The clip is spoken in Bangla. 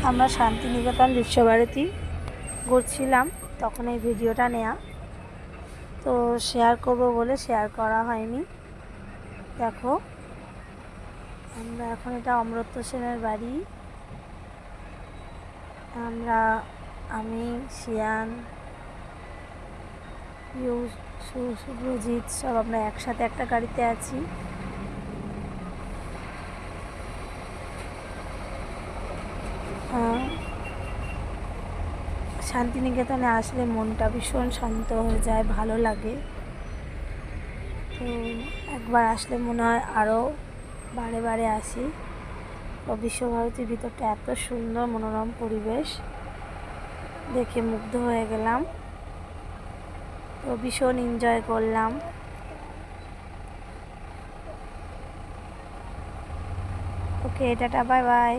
আমরা শান্তিনিকেতন বিশ্বভারতী ঘুরছিলাম, তখন এই ভিডিওটা নেয়া, তো শেয়ার করব বলে শেয়ার করা হয়নি। দেখো আমরা এখন, এটা অমর্ত্য সেনের বাড়ি। আমি শিয়ান, সুব্রজিৎ সব আমরা একসাথে একটা গাড়িতে আছি। শান্তিনিকেতনে আসলে মনটা ভীষণ শান্ত হয়ে যায়, ভালো লাগে। তো একবার আসলে মনে হয় আরও বারে বারে আসি। তো বিশ্বভারতীর ভিতরটা এত সুন্দর, মনোরম পরিবেশ, দেখে মুগ্ধ হয়ে গেলাম। তো ভীষণ এনজয় করলাম। ওকে, টাটা, বাই বাই।